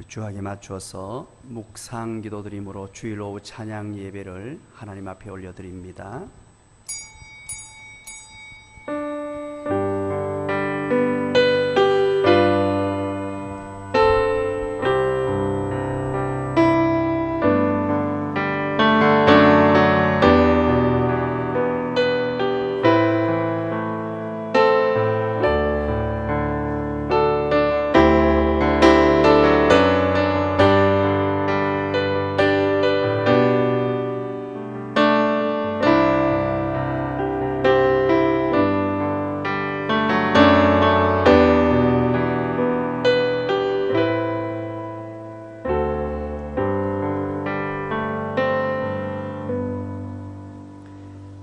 주하게 맞추어서 묵상 기도드림으로 주일 오후 찬양 예배를 하나님 앞에 올려드립니다.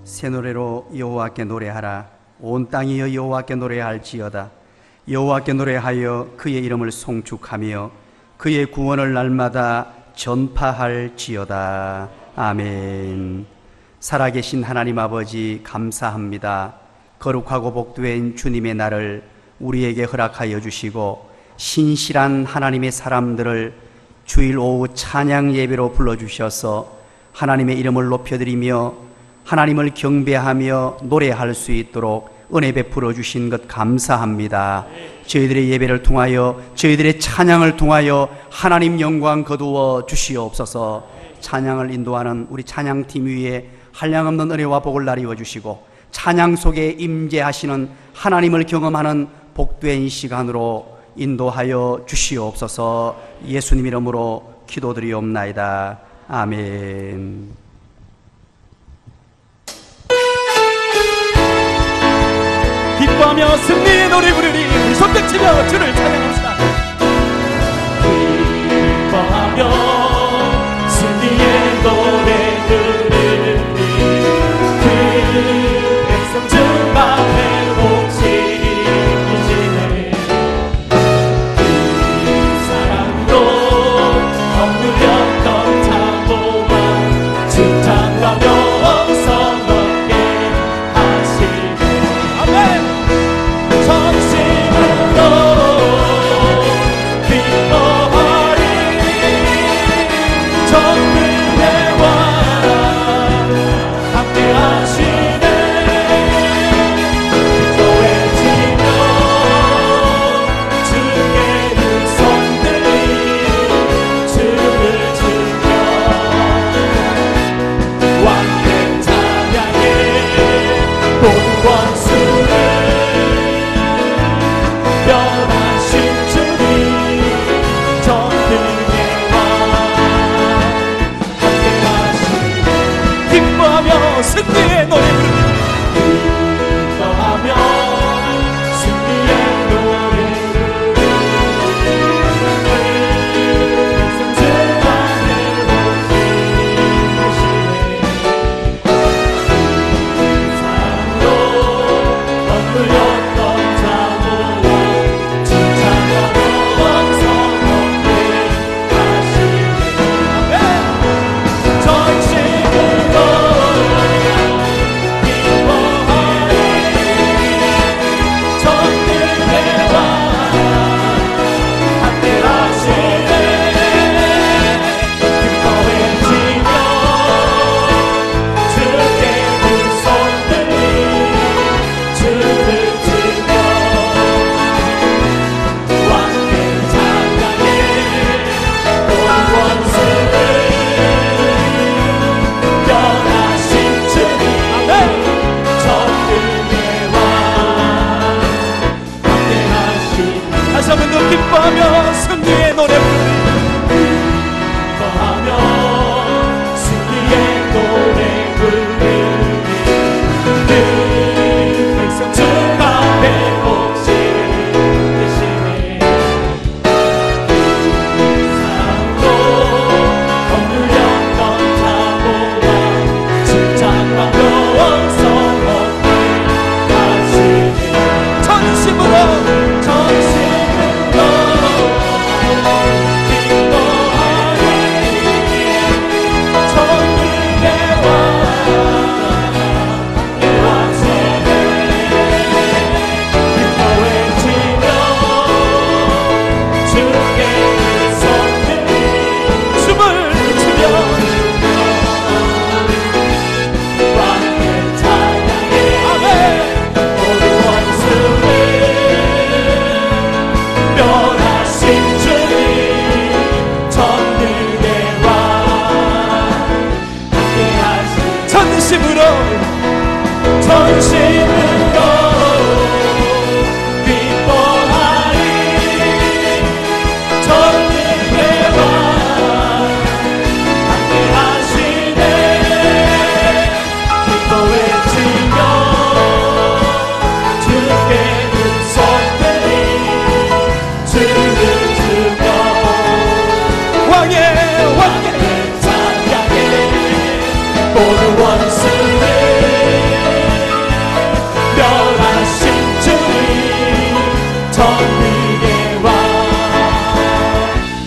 새 노래로 여호와께 노래하라. 온 땅이여 여호와께 노래할지어다. 여호와께 노래하여 그의 이름을 송축하며 그의 구원을 날마다 전파할지어다. 아멘. 살아계신 하나님 아버지 감사합니다. 거룩하고 복된 주님의 날을 우리에게 허락하여 주시고 신실한 하나님의 사람들을 주일 오후 찬양 예배로 불러주셔서 하나님의 이름을 높여드리며 하나님을 경배하며 노래할 수 있도록 은혜 베풀어 주신 것 감사합니다. 저희들의 예배를 통하여 저희들의 찬양을 통하여 하나님 영광 거두어 주시옵소서. 찬양을 인도하는 우리 찬양팀 위에 한량없는 은혜와 복을 나리워 주시고 찬양 속에 임재하시는 하나님을 경험하는 복된 시간으로 인도하여 주시옵소서. 예수님 이름으로 기도드리옵나이다. 아멘. 기뻐하며 승리의 노래 부르리. 손뼉치며 주를 찬양합시다. 기뻐하며 승리의 노래 부르리. 그 백성 중 가운데 복지이시네. 그 사랑으로 억눌렸던 자고와 칭찬과 명성 얻게 하시네. 아멘. 전심으로 기뻐하리. 전능의 왕 함께하시네. 기뻐해지며 주께 두 손들이 주를 주며 왕된 찬양에 본권수를 변하신 주님 전능의 왕 함께하시네. 기뻐하며 승리의 노래 부르리. 기뻐하며 승리의 노래 부르리. 백성 중 가운데 복지이시네. 사랑으로 오시는 것 기뻐하리 전능대와 함께하시네 기뻐 외치며 주께 눈속들이 주를 주며 왕의 찬양해 모든 원수를 멸하신 주님 전능의 왕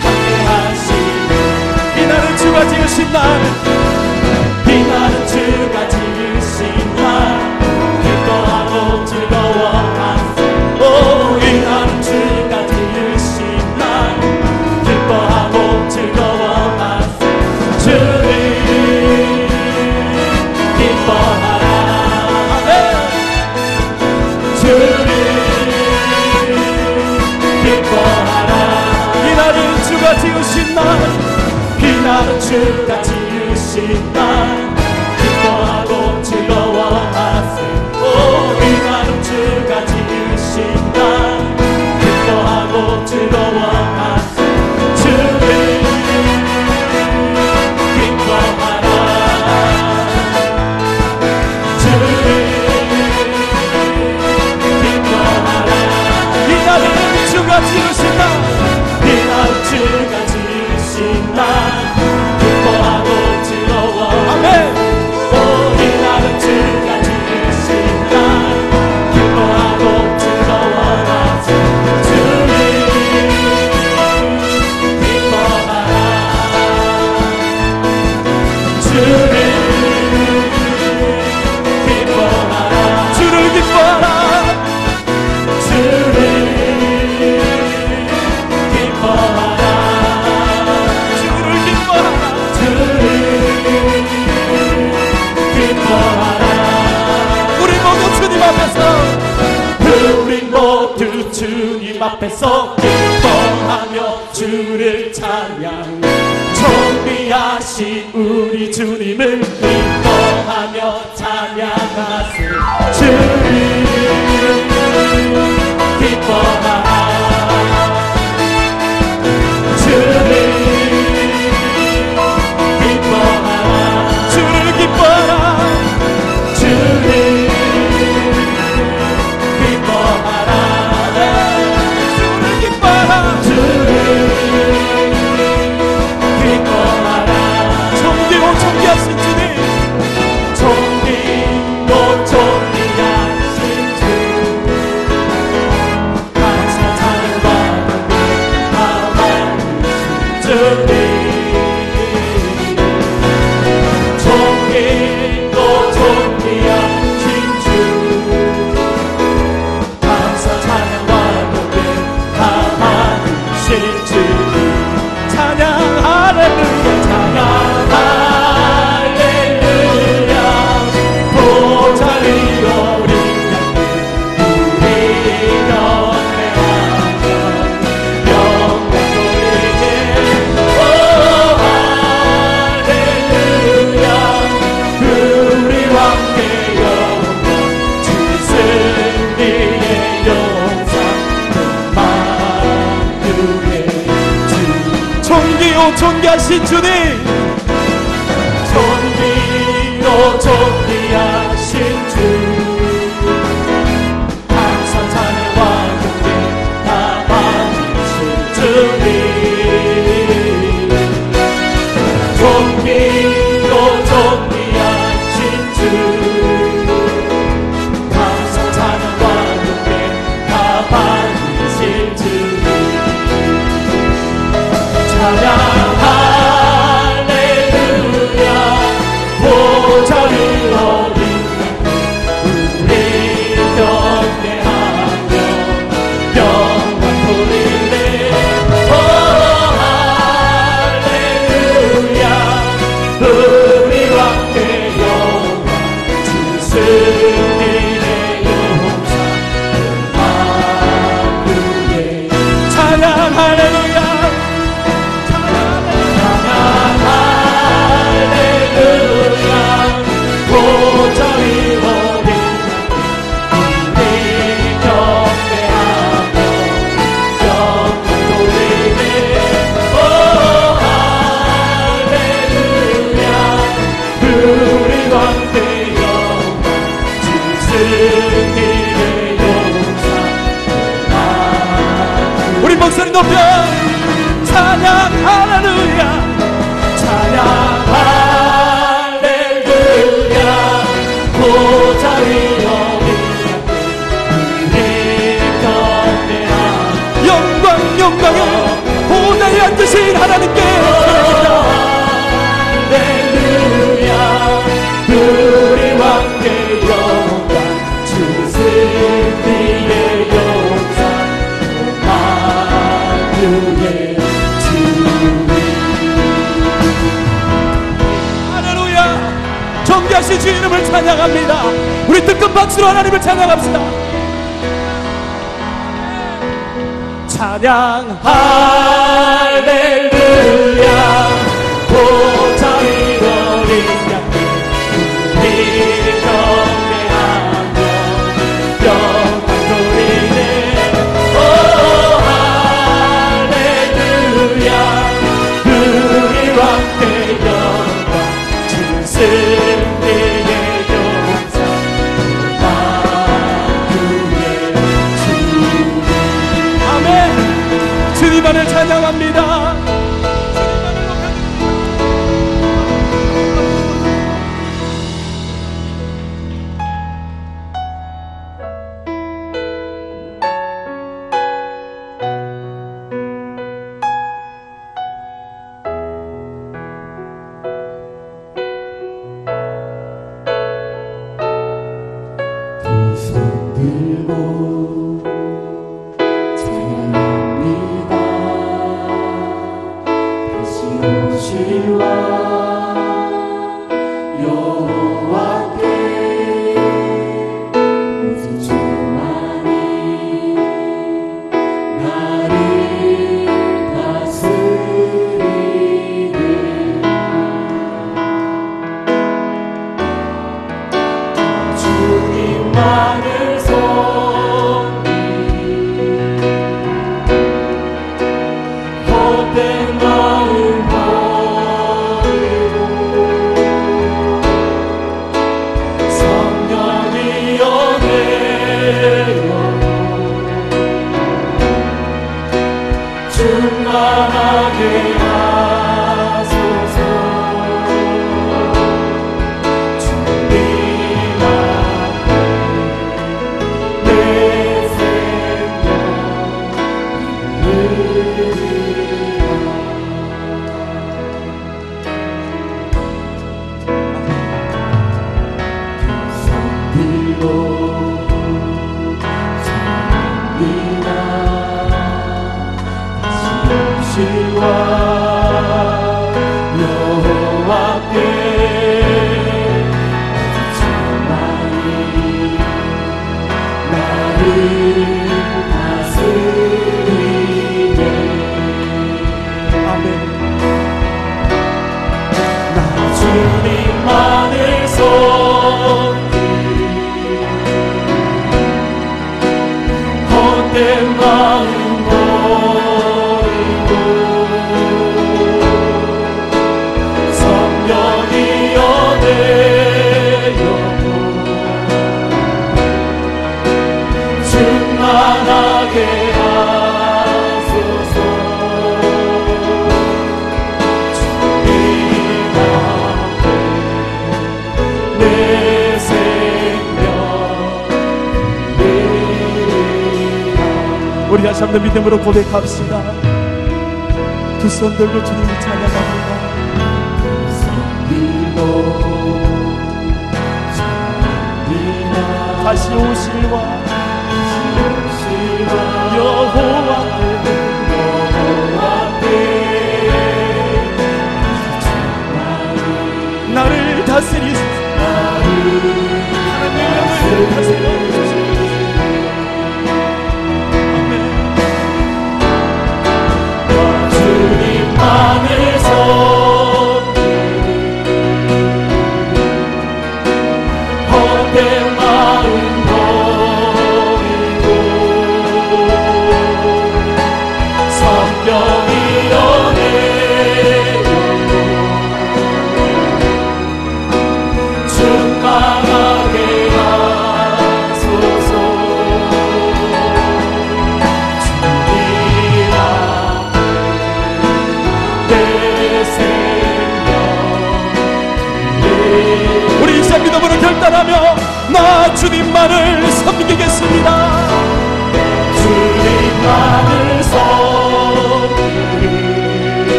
함께하시네 비나는 주가 지으신 날 비나는 주가 지으신 날 기뻐하고 즐거워하세 오 비나는 주가 지으신 날 기뻐하고 즐거워하세 주님 기뻐하라 주님 기뻐하라 비나는 주가 지으신 날 비나는 주가 지으신 날 기뻐하고 즐거워하세 오 비나는 주가 지으신 날 기뻐하고 즐거워하세 주님 기뻐하라 주님 기뻐하라 비나는 주가 지으신 날 비나는 주가 지으신 날 기뻐하고 즐거워 아멘 오 비나는 주가 지으신 날 기뻐하고 즐거워하세 주님 기뻐하라 주님 기뻐하라 주를 기뻐하라 주를 기뻐하라 주를 기뻐하라 주를 기뻐하라 우리 모두 주님 앞에서 우리 모두 주님 앞에서 기뻐하며 주를 찬양 존귀하신 우리 주님을 기뻐하며 찬양하세 주님 기뻐하라 주님 기뻐하라 주를 기뻐하라 주님 기뻐하라 주를 기뻐하라 주를 기뻐하라 존귀하고 존귀하신 주님 존귀하고 존귀하신 주 항상 찬양과 경배 감사하신 주님 존귀하고 존귀하신 주 항상 찬양과 경배 감사하신 주님 찬양 할렐루야 찬양 할렐루야 보좌 위로 우리 경배하며 영광 돌리게 오 할렐루야 우리와 함께 영광 주 승리의 영상 만유의 주 존귀요 존귀하신 주님 존귀요 존귀하신 주 항상 찬양과 경배 다 받으신 주님 존귀요 존귀하신 주 항상 찬양과 경배 다 받으신 주님 찬양 할렐루야 목소리 높여 찬양 할렐루야 찬양 할렐루야 보좌 위 영광에 보좌에 앉으신 하나님께 할렐루야 우리 왕의 영광 주 승리의 영광 만유의 주님 할렐루야 존귀하신 주 이름을 찬양합니다. 우리 뜨거운 박수로 하나님을 찬양합시다. 찬양 할렐루야 보좌 위로 임양들 우리를 경배하며 영광 돌리네 오 할렐루야 우리 왕의 영광 주 승리의 영광 만유의 주님만을 찬양합니다. 두 손 들고 오실와 여호와께 모든 조만이 나를 다스리네 주님만을 섬기 헛된 마음 충만하게 하소서 주님 앞에 내 생명 손 들고 찬양합니다 시와 여호와께 천만이 나를 다스리네 아멘 나 주님만을 섬기 헛된 마음 충만하게 하소서 주님 앞에 내 생명 드리라 우리 다시 한번 믿음으로 고백합시다. 두 손 들고 주님을 찬양합니다. 다시 오실와 여호와께 나를 다스리소서. 하나님의 영을 다스려 주시옵소서. 주님만을 섬기 헛된 마음 버리고 성령이여 내 영혼 충만하게 하소서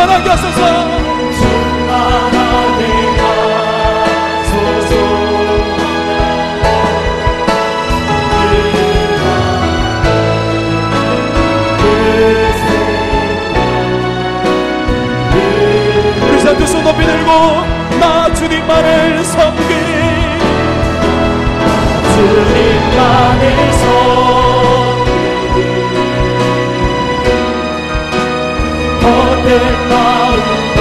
충만하게 하소서. 충만하게 하소서. 우리 자 두 손 높이 들고 나 주님만을 섬기리. 주님만을 섬기리. 헛된 마음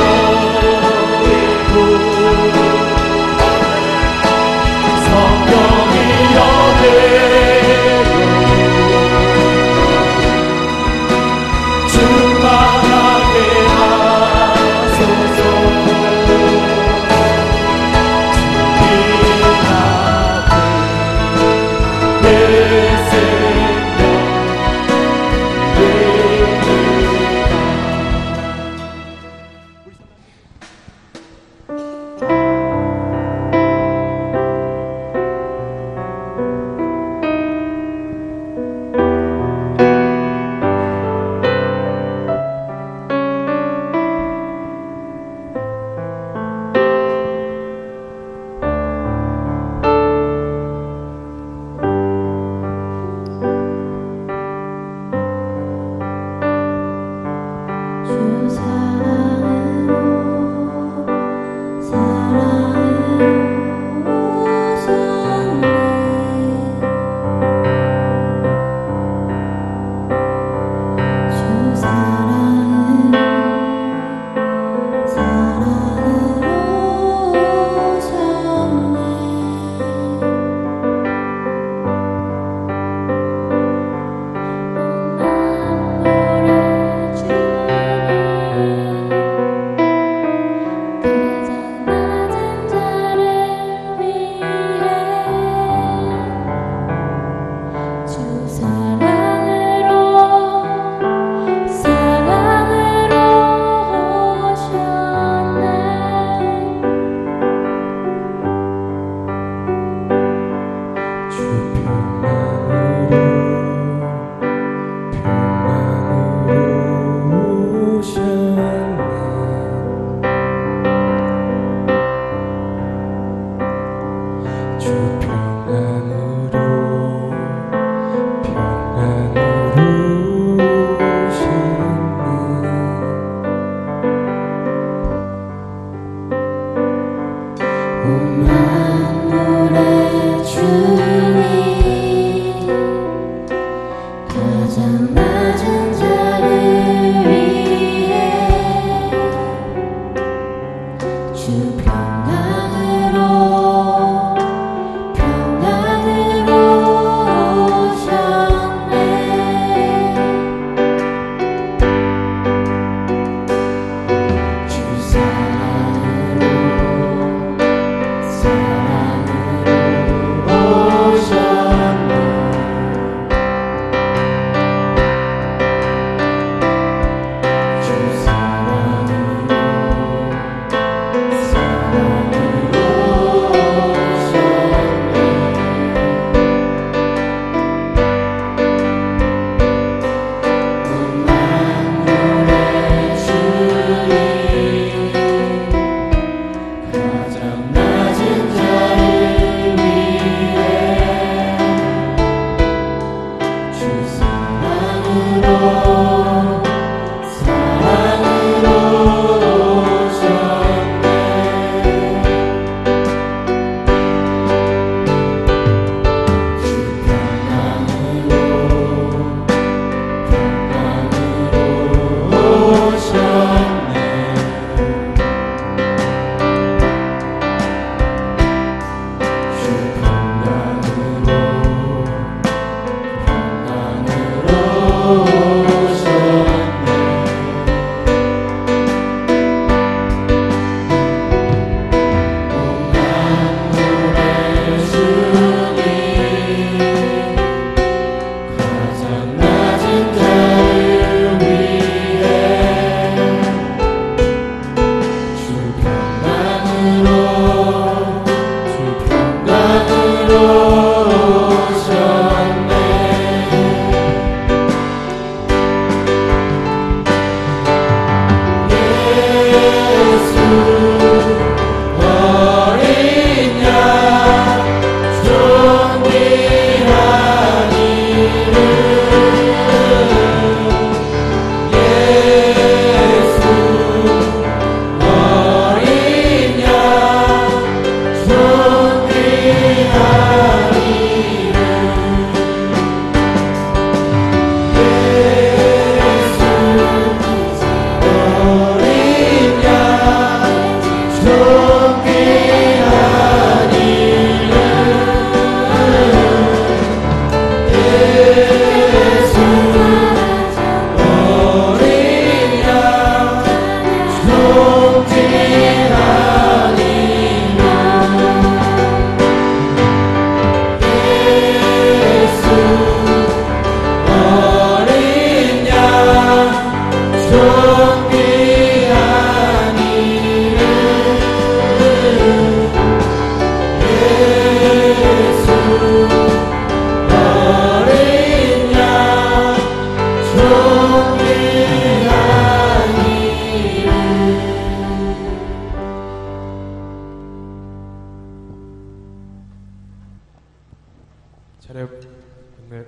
네.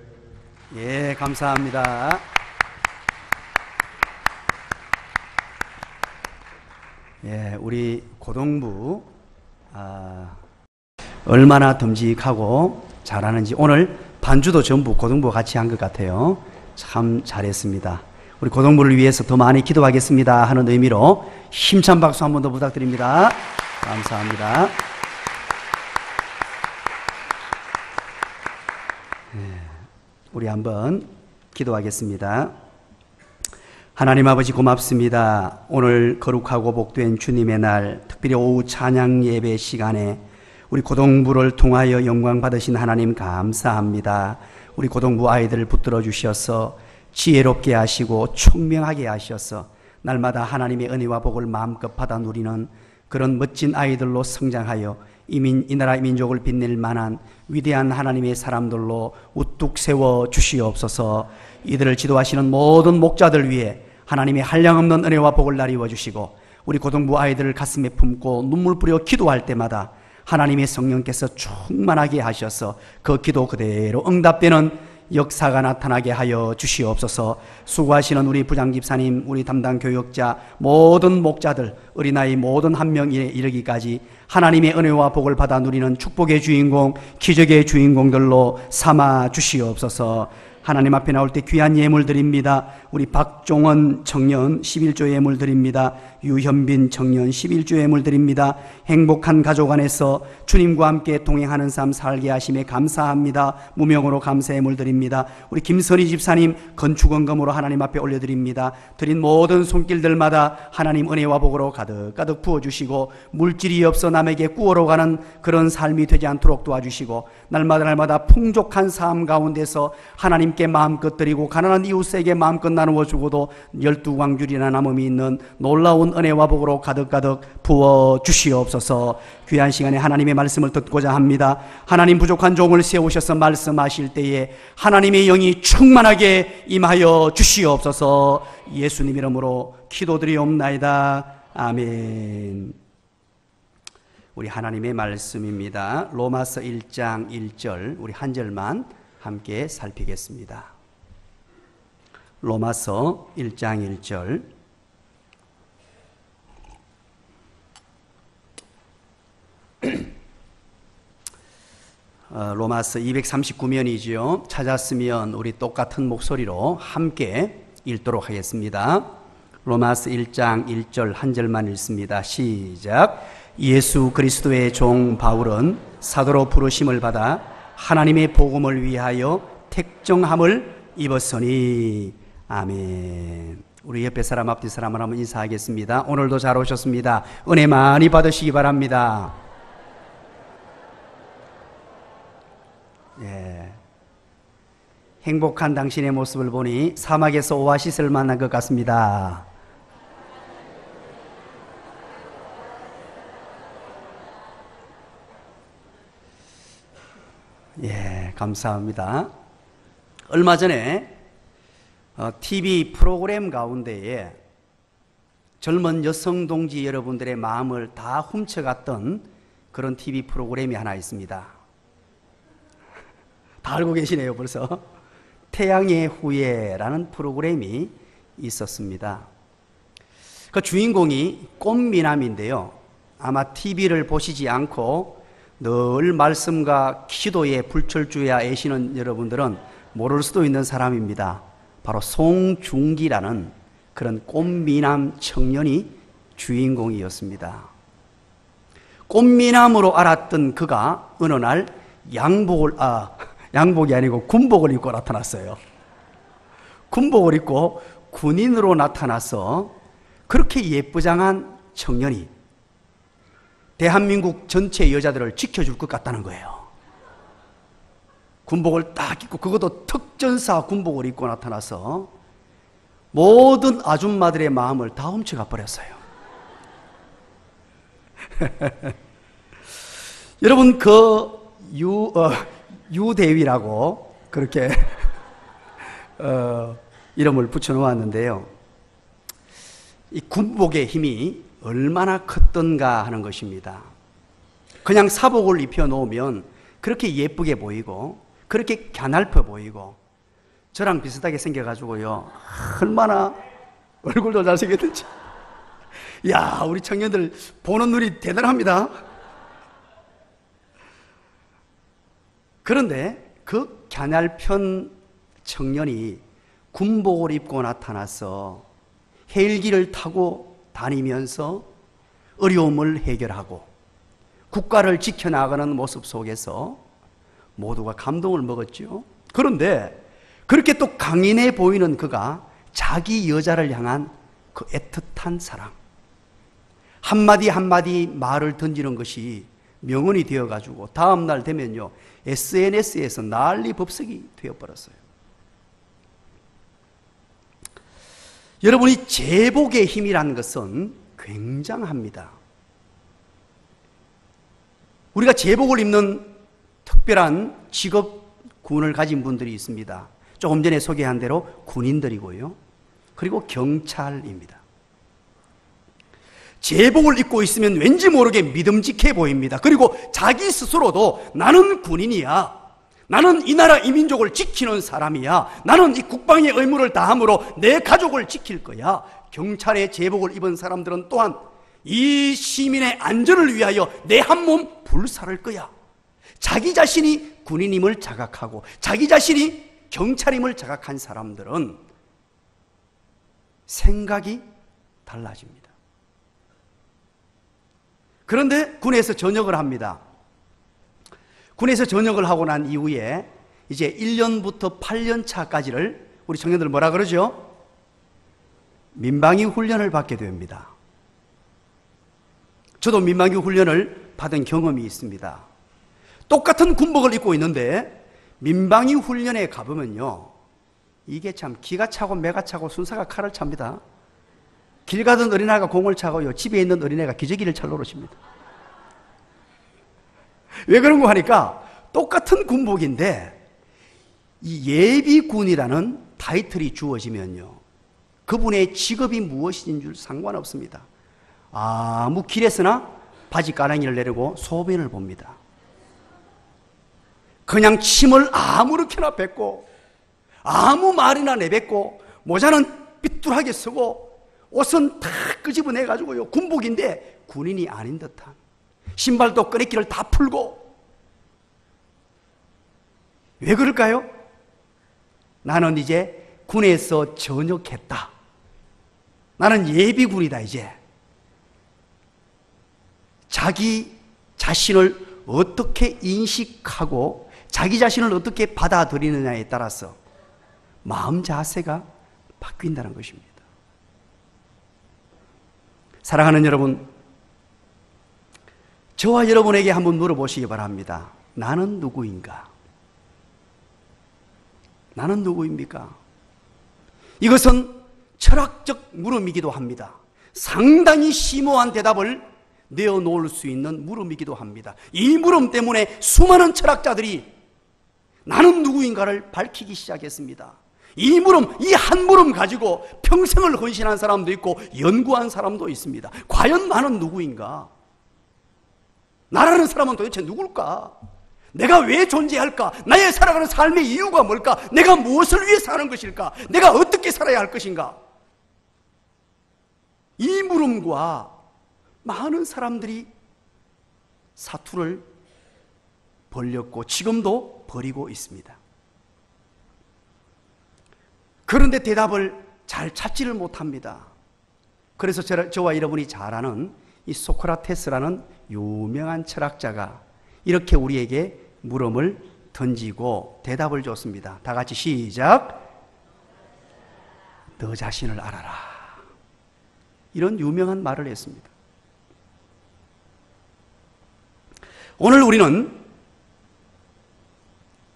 예, 감사합니다. 예, 우리 고동부 얼마나 듬직하고 잘하는지 오늘 반주도 전부 고동부와 같이 한 것 같아요. 참 잘했습니다. 우리 고동부를 위해서 더 많이 기도하겠습니다 하는 의미로 힘찬 박수 한 번 더 부탁드립니다. 감사합니다. 예, 우리 한번 기도하겠습니다. 하나님 아버지 고맙습니다. 오늘 거룩하고 복된 주님의 날, 특별히 오후 찬양 예배 시간에 우리 고동부를 통하여 영광 받으신 하나님 감사합니다. 우리 고동부 아이들을 붙들어 주셔서 지혜롭게 하시고 총명하게 하셔서 날마다 하나님의 은혜와 복을 마음껏 받아 누리는 그런 멋진 아이들로 성장하여 이 나라 민족을 빛낼 만한 위대한 하나님의 사람들로 우뚝 세워 주시옵소서. 이들을 지도하시는 모든 목자들 위해 하나님의 한량없는 은혜와 복을 나리워 주시고 우리 고동부 아이들을 가슴에 품고 눈물 뿌려 기도할 때마다 하나님의 성령께서 충만하게 하셔서 그 기도 그대로 응답되는 역사가 나타나게 하여 주시옵소서. 수고하시는 우리 부장집사님, 우리 담당 교역자, 모든 목자들, 어린아이 모든 한 명에 이르기까지 하나님의 은혜와 복을 받아 누리는 축복의 주인공, 기적의 주인공들로 삼아 주시옵소서. 하나님 앞에 나올 때 귀한 예물 드립니다. 우리 박종원 청년 11조 예물 드립니다. 유현빈 청년 11조 예물 드립니다. 행복한 가족 안에서 주님과 함께 동행하는 삶 살게 하심에 감사합니다. 무명으로 감사 예물 드립니다. 우리 김선희 집사님 건축원금으로 하나님 앞에 올려드립니다. 드린 모든 손길들마다 하나님 은혜와 복으로 가득가득 부어주시고 물질이 없어 남에게 꾸어러 가는 그런 삶이 되지 않도록 도와주시고 날마다 풍족한 삶 가운데서 하나님께 마음껏 드리고 가난한 이웃에게 마음껏 나누어 주고도 12광줄이나 남음이 있는 놀라운 은혜와 복으로 가득가득 부어 주시옵소서. 귀한 시간에 하나님의 말씀을 듣고자 합니다. 하나님 부족한 종을 세우셔서 말씀하실 때에 하나님의 영이 충만하게 임하여 주시옵소서. 예수님 이름으로 기도드리옵나이다. 아멘. 우리 하나님의 말씀입니다. 로마서 1장 1절 우리 한 절만 함께 살피겠습니다. 로마서 1장 1절 로마서 239면이지요. 찾았으면 우리 똑같은 목소리로 함께 읽도록 하겠습니다. 로마서 1장 1절 한 절만 읽습니다. 시작. 예수 그리스도의 종 바울은 사도로 부르심을 받아 하나님의 복음을 위하여 택정함을 입었으니. 아멘. 우리 옆에 사람 앞뒤 사람을 한번 인사하겠습니다. 오늘도 잘 오셨습니다. 은혜 많이 받으시기 바랍니다. 예. 행복한 당신의 모습을 보니 사막에서 오아시스를 만난 것 같습니다. 예, 감사합니다. 얼마 전에 TV 프로그램 가운데에 젊은 여성 동지 여러분들의 마음을 다 훔쳐갔던 그런 TV 프로그램이 하나 있습니다. 다 알고 계시네요, 벌써. 태양의 후예라는 프로그램이 있었습니다. 그 주인공이 꽃미남인데요. 아마 TV를 보시지 않고 늘 말씀과 기도에 불철주야 애시는 여러분들은 모를 수도 있는 사람입니다. 바로 송중기라는 그런 꽃미남 청년이 주인공이었습니다. 꽃미남으로 알았던 그가 어느 날 양복이 아니고 군복을 입고 나타났어요. 군복을 입고 군인으로 나타나서 그렇게 예쁘장한 청년이 대한민국 전체 여자들을 지켜줄 것 같다는 거예요. 군복을 딱 입고, 그것도 특전사 군복을 입고 나타나서 모든 아줌마들의 마음을 다 훔쳐가 버렸어요. 여러분, 그 유대위라고 그렇게 이름을 붙여놓았는데요. 이 군복의 힘이 얼마나 컸던가 하는 것입니다. 그냥 사복을 입혀놓으면 그렇게 예쁘게 보이고 그렇게 갸냘퍼 보이고 저랑 비슷하게 생겨가지고요, 얼마나 얼굴도 잘생겼는지. 야, 우리 청년들 보는 눈이 대단합니다. 그런데 그 갸냘편 청년이 군복을 입고 나타나서 헬기를 타고 다니면서 어려움을 해결하고 국가를 지켜나가는 모습 속에서 모두가 감동을 먹었죠. 그런데 그렇게 또 강인해 보이는 그가 자기 여자를 향한 그 애틋한 사랑, 한마디 한마디 말을 던지는 것이 명언이 되어가지고 다음날 되면요, SNS에서 난리 법석이 되어버렸어요. 여러분이 제복의 힘이라는 것은 굉장합니다. 우리가 제복을 입는 특별한 직업군을 가진 분들이 있습니다. 조금 전에 소개한 대로 군인들이고요, 그리고 경찰입니다. 제복을 입고 있으면 왠지 모르게 믿음직해 보입니다. 그리고 자기 스스로도 나는 군인이야, 나는 이 나라 이 민족을 지키는 사람이야, 나는 이 국방의 의무를 다함으로 내 가족을 지킬 거야. 경찰의 제복을 입은 사람들은 또한 이 시민의 안전을 위하여 내 한 몸 불살을 거야. 자기 자신이 군인임을 자각하고 자기 자신이 경찰임을 자각한 사람들은 생각이 달라집니다. 그런데 군에서 전역을 합니다. 군에서 전역을 하고 난 이후에 이제 1년부터 8년 차까지를 우리 청년들 뭐라 그러죠? 민방위 훈련을 받게 됩니다. 저도 민방위 훈련을 받은 경험이 있습니다. 똑같은 군복을 입고 있는데 민방위 훈련에 가보면요, 이게 참 기가 차고 매가 차고 순사가 칼을 찹니다. 길 가던 어린아이가 공을 차고요, 집에 있는 어린애가 기저귀를 찰 노릇입니다. 왜 그런 거 하니까 똑같은 군복인데 이 예비군이라는 타이틀이 주어지면요, 그분의 직업이 무엇인 줄 상관없습니다. 아무 길에서나 바지 가랑이를 내리고 소변을 봅니다. 그냥 침을 아무렇게나 뱉고 아무 말이나 내뱉고 모자는 삐뚤하게 쓰고 옷은 다 끄집어내가지고요, 군복인데 군인이 아닌 듯한, 신발도 끄레기를 다 풀고. 왜 그럴까요? 나는 이제 군에서 전역했다, 나는 예비군이다. 이제 자기 자신을 어떻게 인식하고 자기 자신을 어떻게 받아들이느냐에 따라서 마음 자세가 바뀐다는 것입니다. 사랑하는 여러분, 저와 여러분에게 한번 물어보시기 바랍니다. 나는 누구인가? 나는 누구입니까? 이것은 철학적 물음이기도 합니다. 상당히 심오한 대답을 내어놓을 수 있는 물음이기도 합니다. 이 물음 때문에 수많은 철학자들이 나는 누구인가를 밝히기 시작했습니다. 이 물음, 이 한 물음 가지고 평생을 헌신한 사람도 있고 연구한 사람도 있습니다. 과연 나는 누구인가? 나라는 사람은 도대체 누굴까? 내가 왜 존재할까? 나의 살아가는 삶의 이유가 뭘까? 내가 무엇을 위해 사는 것일까? 내가 어떻게 살아야 할 것인가? 이 물음과 많은 사람들이 사투를 벌였고 지금도 벌이고 있습니다. 그런데 대답을 잘 찾지를 못합니다. 그래서 저와 여러분이 잘 아는 이 소크라테스라는 유명한 철학자가 이렇게 우리에게 물음을 던지고 대답을 줬습니다. 다 같이 시작. 너 자신을 알아라. 이런 유명한 말을 했습니다. 오늘 우리는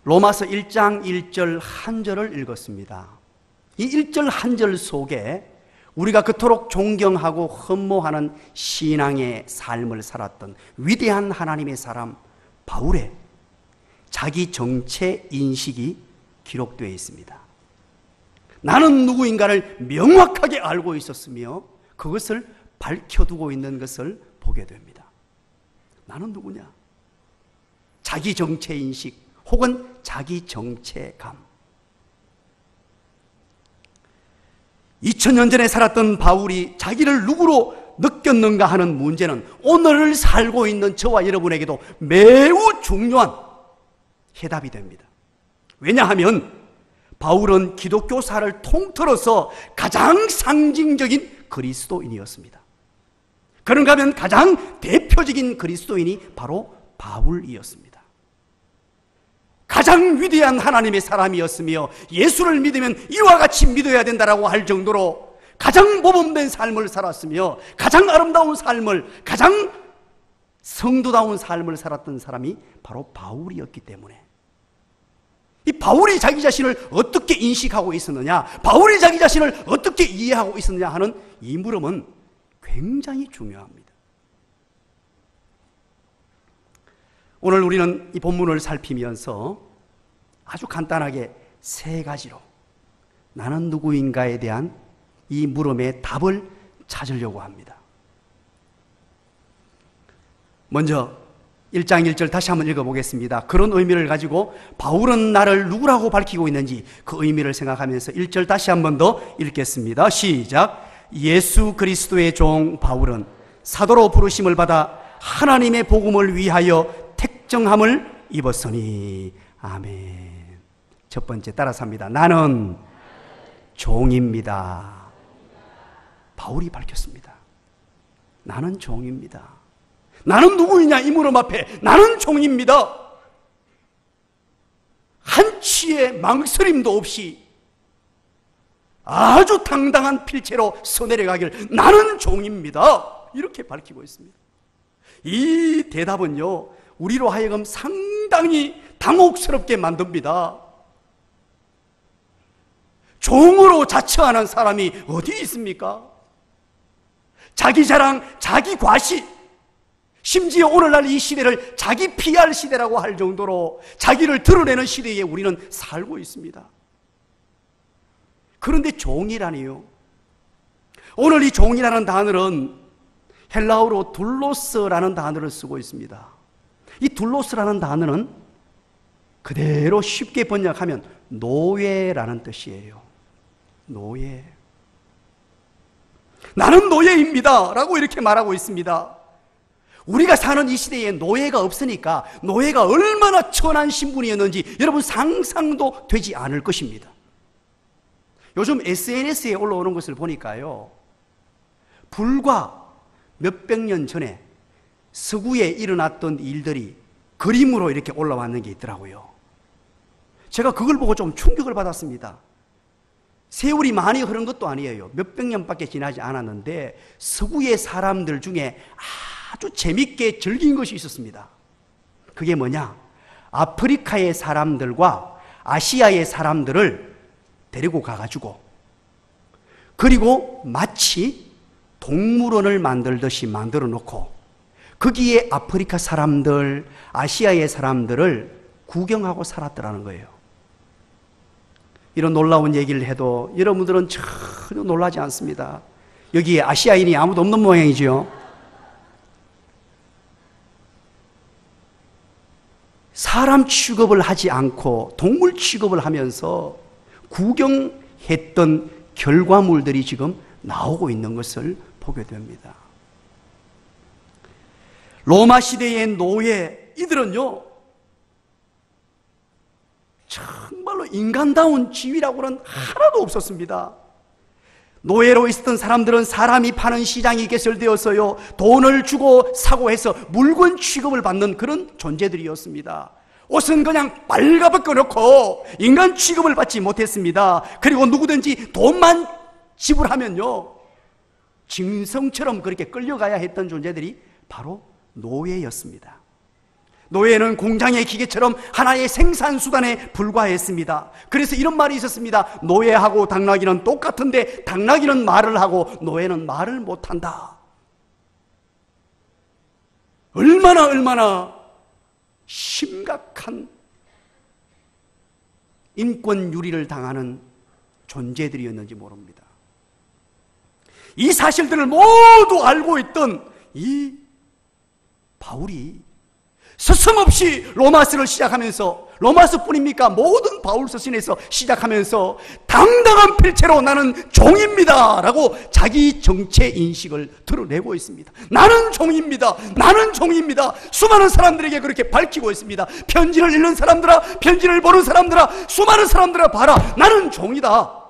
로마서 1장 1절 한 절을 읽었습니다. 이 1절 한 절 속에 우리가 그토록 존경하고 흠모하는 신앙의 삶을 살았던 위대한 하나님의 사람 바울의 자기 정체 인식이 기록되어 있습니다. 나는 누구인가를 명확하게 알고 있었으며 그것을 밝혀두고 있는 것을 보게 됩니다. 나는 누구냐? 자기 정체 인식, 혹은 자기 정체감. 2000년 전에 살았던 바울이 자기를 누구로 느꼈는가 하는 문제는 오늘을 살고 있는 저와 여러분에게도 매우 중요한 해답이 됩니다. 왜냐하면 바울은 기독교사를 통틀어서 가장 상징적인 그리스도인이었습니다. 그런가 하면 가장 대표적인 그리스도인이 바로 바울이었습니다. 가장 위대한 하나님의 사람이었으며 예수를 믿으면 이와 같이 믿어야 된다라고 할 정도로 가장 모범된 삶을 살았으며 가장 아름다운 삶을, 가장 성도다운 삶을 살았던 사람이 바로 바울이었기 때문에 이 바울이 자기 자신을 어떻게 인식하고 있었느냐, 바울이 자기 자신을 어떻게 이해하고 있었느냐 하는 이 물음은 굉장히 중요합니다. 오늘 우리는 이 본문을 살피면서 아주 간단하게 세 가지로 나는 누구인가에 대한 이 물음의 답을 찾으려고 합니다. 먼저 1장 1절 다시 한번 읽어보겠습니다. 그런 의미를 가지고 바울은 나를 누구라고 밝히고 있는지 그 의미를 생각하면서 1절 다시 한번 더 읽겠습니다. 시작. 예수 그리스도의 종 바울은 사도로 부르심을 받아 하나님의 복음을 위하여 택정함을 입었으니. 아멘. 첫 번째 따라서 합니다. 나는 종입니다. 바울이 밝혔습니다. 나는 종입니다. 나는 누구이냐 이 물음 앞에 나는 종입니다. 한치의 망설임도 없이 아주 당당한 필체로 서내려가길 나는 종입니다. 이렇게 밝히고 있습니다. 이 대답은요, 우리로 하여금 상당히 당혹스럽게 만듭니다. 종으로 자처하는 사람이 어디 있습니까? 자기 자랑, 자기 과시, 심지어 오늘날 이 시대를 자기 PR 시대라고 할 정도로 자기를 드러내는 시대에 우리는 살고 있습니다. 그런데 종이라니요. 오늘 이 종이라는 단어는 헬라어로 둘로스라는 단어를 쓰고 있습니다. 이 둘로스라는 단어는 그대로 쉽게 번역하면 노예라는 뜻이에요. 노예. 나는 노예입니다 라고 이렇게 말하고 있습니다. 우리가 사는 이 시대에 노예가 없으니까 노예가 얼마나 천한 신분이었는지 여러분 상상도 되지 않을 것입니다. 요즘 SNS에 올라오는 것을 보니까요, 불과 몇백 년 전에 서구에 일어났던 일들이 그림으로 이렇게 올라왔는 게 있더라고요. 제가 그걸 보고 좀 충격을 받았습니다. 세월이 많이 흐른 것도 아니에요. 몇백 년밖에 지나지 않았는데 서구의 사람들 중에 아주 재밌게 즐긴 것이 있었습니다. 그게 뭐냐? 아프리카의 사람들과 아시아의 사람들을 데리고 가가지고 그리고 마치 동물원을 만들듯이 만들어 놓고 거기에 아프리카 사람들, 아시아의 사람들을 구경하고 살았더라는 거예요. 이런 놀라운 얘기를 해도 여러분들은 전혀 놀라지 않습니다. 여기에 아시아인이 아무도 없는 모양이지요. 사람 취급을 하지 않고 동물 취급을 하면서 구경했던 결과물들이 지금 나오고 있는 것을 보게 됩니다. 로마 시대의 노예, 이들은요, 정말로 인간다운 지위라고는 하나도 없었습니다. 노예로 있었던 사람들은 사람이 파는 시장이 개설되었어요. 돈을 주고 사고 해서 물건 취급을 받는 그런 존재들이었습니다. 옷은 그냥 빨가벗겨 놓고 인간 취급을 받지 못했습니다. 그리고 누구든지 돈만 지불하면요, 짐승처럼 그렇게 끌려가야 했던 존재들이 바로 노예였습니다. 노예는 공장의 기계처럼 하나의 생산수단에 불과했습니다. 그래서 이런 말이 있었습니다. 노예하고 당나귀는 똑같은데 당나귀는 말을 하고 노예는 말을 못한다. 얼마나 심각한 인권 유리를 당하는 존재들이었는지 모릅니다. 이 사실들을 모두 알고 있던 이 바울이 서슴없이 로마서를 시작하면서 로마서뿐입니까? 모든 바울 서신에서 시작하면서 당당한 필체로 나는 종입니다 라고 자기 정체 인식을 드러내고 있습니다. 나는 종입니다. 나는 종입니다. 수많은 사람들에게 그렇게 밝히고 있습니다. 편지를 읽는 사람들아, 편지를 보는 사람들아, 수많은 사람들아, 봐라, 나는 종이다.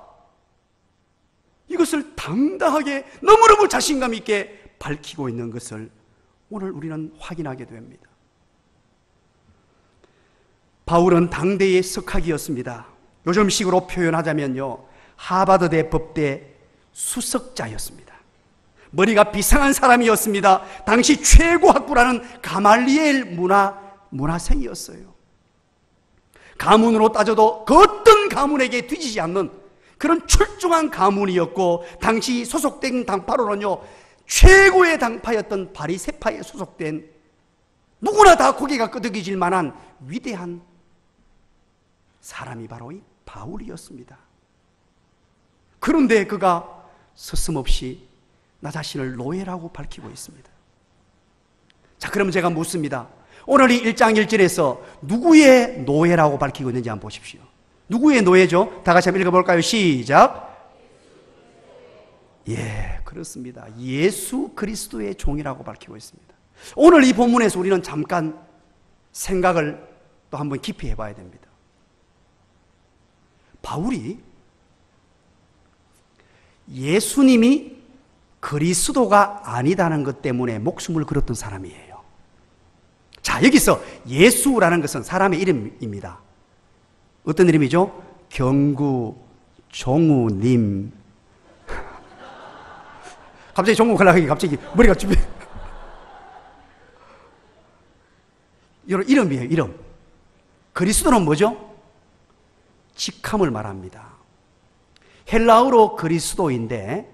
이것을 당당하게 너무너무 자신감 있게 밝히고 있는 것을 오늘 우리는 확인하게 됩니다. 바울은 당대의 석학이었습니다. 요즘식으로 표현하자면요, 하버드대 법대 수석자였습니다. 머리가 비상한 사람이었습니다. 당시 최고 학부라는 가말리엘 문화생이었어요. 가문으로 따져도 그 어떤 가문에게 뒤지지 않는 그런 출중한 가문이었고, 당시 소속된 당파로는요, 최고의 당파였던 바리새파에 소속된 누구나 다 고개가 끄덕여질 만한 위대한 사람이 바로 이 바울이었습니다. 그런데 그가 서슴없이 나 자신을 노예라고 밝히고 있습니다. 자, 그럼 제가 묻습니다. 오늘 이 1장 1절에서 누구의 노예라고 밝히고 있는지 한번 보십시오. 누구의 노예죠? 다 같이 한번 읽어볼까요? 시작. 예, 그렇습니다. 예수 그리스도의 종이라고 밝히고 있습니다. 오늘 이 본문에서 우리는 잠깐 생각을 또 한번 깊이 해봐야 됩니다. 바울이 예수님이 그리스도가 아니다는 것 때문에 목숨을 걸었던 사람이에요. 자, 여기서 예수라는 것은 사람의 이름입니다. 어떤 이름이죠? 경구, 종우님. 갑자기 종우 가려고 갑자기 머리가 준비. 이런 이름이에요, 이름. 그리스도는 뭐죠? 직함을 말합니다. 헬라어로 그리스도인데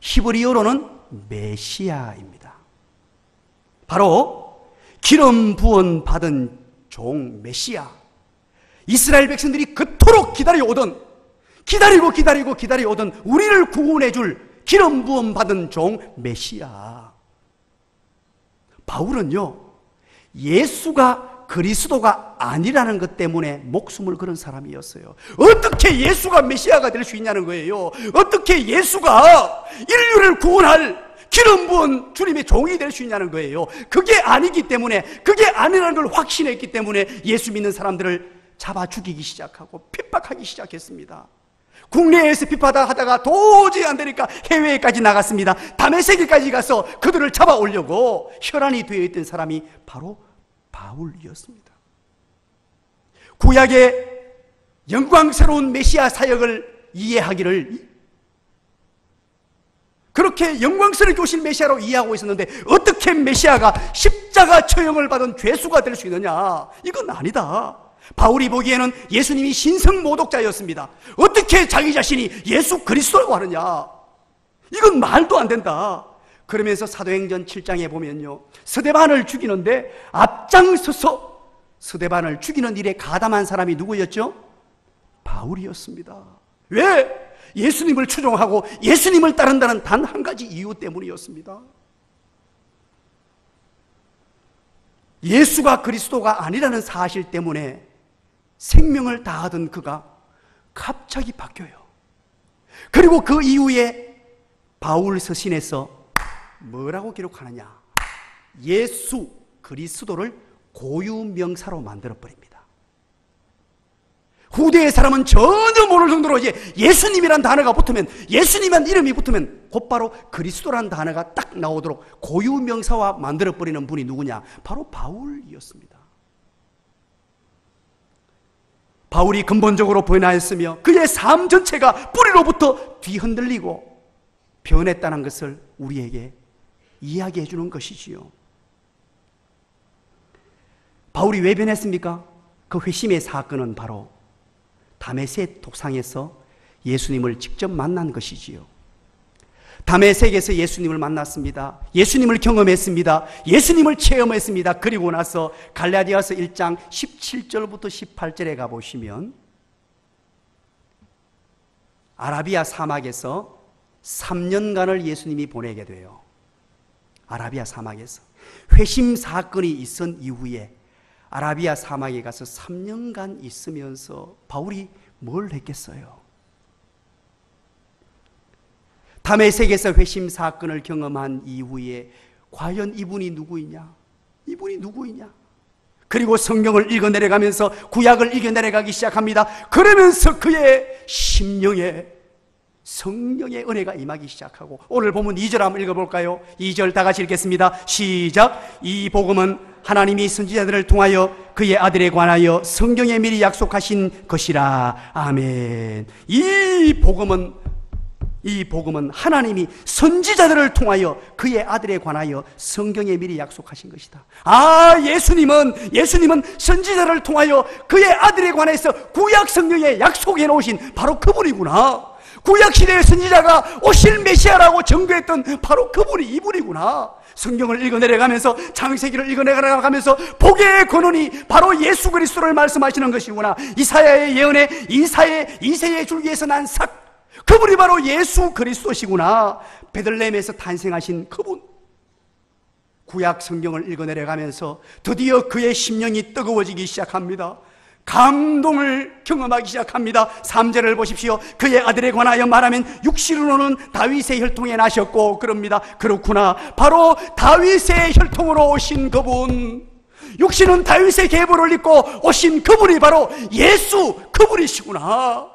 히브리어로는 메시아입니다. 바로 기름 부은 받은 종 메시아. 이스라엘 백성들이 그토록 기다려오던, 기다려오던 우리를 구원해 줄 기름 부음 받은 종 메시아. 바울은요, 예수가 그리스도가 아니라는 것 때문에 목숨을 걸은 사람이었어요. 어떻게 예수가 메시아가 될 수 있냐는 거예요. 어떻게 예수가 인류를 구원할 기름 부은 주님의 종이 될 수 있냐는 거예요. 그게 아니기 때문에, 그게 아니라는 걸 확신했기 때문에 예수 믿는 사람들을 잡아 죽이기 시작하고 핍박하기 시작했습니다. 국내에서 핍박하다가 도저히 안 되니까 해외까지 나갔습니다. 다메섹까지 가서 그들을 잡아 오려고 혈안이 되어 있던 사람이 바로 바울이었습니다. 구약의 영광스러운 메시아 사역을 이해하기를 그렇게 영광스럽게 오신 메시아로 이해하고 있었는데, 어떻게 메시아가 십자가 처형을 받은 죄수가 될 수 있느냐? 이건 아니다. 바울이 보기에는 예수님이 신성모독자였습니다. 어떻게 자기 자신이 예수 그리스도라고 하느냐? 이건 말도 안 된다. 그러면서 사도행전 7장에 보면요, 스데반을 죽이는데 앞장서서 스데반을 죽이는 일에 가담한 사람이 누구였죠? 바울이었습니다. 왜? 예수님을 추종하고 예수님을 따른다는 단 한 가지 이유 때문이었습니다. 예수가 그리스도가 아니라는 사실 때문에 생명을 다하던 그가 갑자기 바뀌어요. 그리고 그 이후에 바울 서신에서 뭐라고 기록하느냐? 예수 그리스도를 고유명사로 만들어버립니다. 후대의 사람은 전혀 모를 정도로 이제 예수님이란 단어가 붙으면, 예수님이란 이름이 붙으면 곧바로 그리스도란 단어가 딱 나오도록 고유명사와 만들어버리는 분이 누구냐? 바로 바울이었습니다. 바울이 근본적으로 변화했으며 그의 삶 전체가 뿌리로부터 뒤흔들리고 변했다는 것을 우리에게 이야기해 주는 것이지요. 바울이 왜 변했습니까? 그 회심의 사건은 바로 다메섹 독상에서 예수님을 직접 만난 것이지요. 다메섹에서 예수님을 만났습니다. 예수님을 경험했습니다. 예수님을 체험했습니다. 그리고 나서 갈라디아서 1장 17절부터 18절에 가보시면 아라비아 사막에서 3년간을 예수님이 보내게 돼요. 아라비아 사막에서 회심 사건이 있은 이후에 아라비아 사막에 가서 3년간 있으면서 바울이 뭘 했겠어요? 다메섹에서 회심 사건을 경험한 이후에 과연 이분이 누구이냐? 이분이 누구이냐? 그리고 성경을 읽어내려가면서 구약을 읽어내려가기 시작합니다. 그러면서 그의 심령에 성령의 은혜가 임하기 시작하고, 오늘 보면 2절 한번 읽어볼까요? 2절 다 같이 읽겠습니다. 시작. 이 복음은 하나님이 선지자들을 통하여 그의 아들에 관하여 성경에 미리 약속하신 것이라. 아멘. 이 복음은 하나님이 선지자들을 통하여 그의 아들에 관하여 성경에 미리 약속하신 것이다. 아, 예수님은 선지자를 통하여 그의 아들에 관해서 구약 성경에 약속해 놓으신 바로 그분이구나. 구약 시대의 선지자가 오실 메시아라고 전거했던 바로 이분이구나. 성경을 읽어내려가면서, 창세기를 읽어내려가면서 복의 근원이 바로 예수 그리스도를 말씀하시는 것이구나. 이사야의 예언에 이새의 줄기에서 난 그분이 바로 예수 그리스도시구나. 베들레헴에서 탄생하신 그분. 구약 성경을 읽어내려가면서 드디어 그의 심령이 뜨거워지기 시작합니다. 감동을 경험하기 시작합니다. 3절을 보십시오. 그의 아들에 관하여 말하면 육신으로는 다윗의 혈통에 나셨고, 그럽니다. 그렇구나. 바로 다윗의 혈통으로 오신 그분, 육신은 다윗의 계보를 입고 오신 그분이 바로 예수 그분이시구나.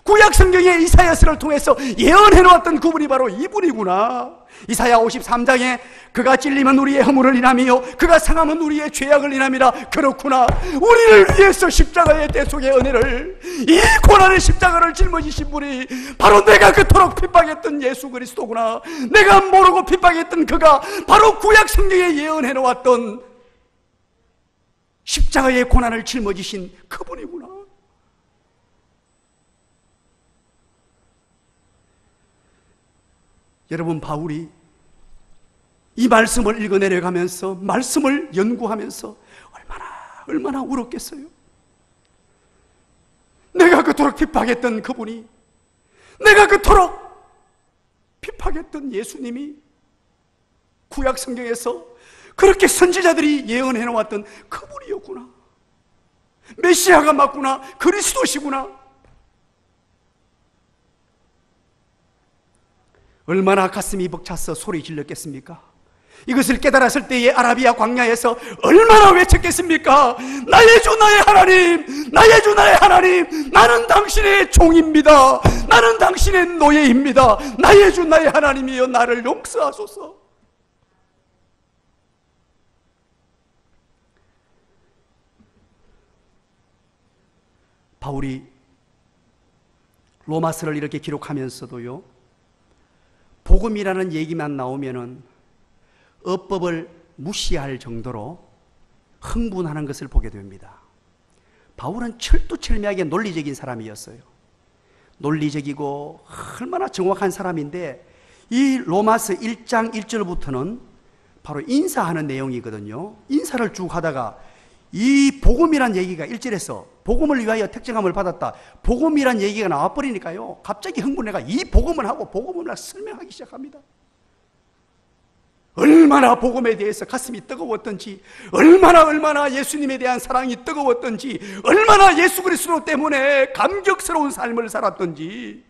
구약 성경에 이사야서를 통해서 예언해 놓았던 그분이 바로 이분이구나. 이사야 53장에 그가 찔리면 우리의 허물을 인하며 그가 상하면 우리의 죄악을 인함이라. 그렇구나. 우리를 위해서 십자가의 대속의 은혜를, 이 고난의 십자가를 짊어지신 분이 바로 내가 그토록 핍박했던 예수 그리스도구나. 내가 모르고 핍박했던 그가 바로 구약 성경에 예언해 놓았던 십자가의 고난을 짊어지신 그분이구나. 여러분, 바울이 이 말씀을 읽어내려가면서, 말씀을 연구하면서 얼마나 울었겠어요? 내가 그토록 핍박했던 그분이, 내가 그토록 핍박했던 예수님이 구약 성경에서 그렇게 선지자들이 예언해 놓았던 그분이었구나. 메시아가 맞구나. 그리스도시구나. 얼마나 가슴이 벅차서 소리 질렀겠습니까? 이것을 깨달았을 때의 아라비아 광야에서 얼마나 외쳤겠습니까? 나의 주 나의 하나님, 나의 주 나의 하나님, 나는 당신의 종입니다. 나는 당신의 노예입니다. 나의 주 나의 하나님이여 나를 용서하소서. 바울이 로마서를 이렇게 기록하면서도요, 복음이라는 얘기만 나오면은 어법을 무시할 정도로 흥분하는 것을 보게 됩니다. 바울은 철두철미하게 논리적인 사람이었어요. 논리적이고 얼마나 정확한 사람인데, 이 로마서 1장 1절부터는 바로 인사하는 내용이거든요. 인사를 쭉 하다가 이 복음이란 얘기가 1절에서 복음을 위하여 택정함을 받았다, 복음이란 얘기가 나와버리니까요, 갑자기 흥분해가 이 복음을 하고 복음을 설명하기 시작합니다. 얼마나 복음에 대해서 가슴이 뜨거웠던지, 얼마나 예수님에 대한 사랑이 뜨거웠던지, 얼마나 예수 그리스도 때문에 감격스러운 삶을 살았던지.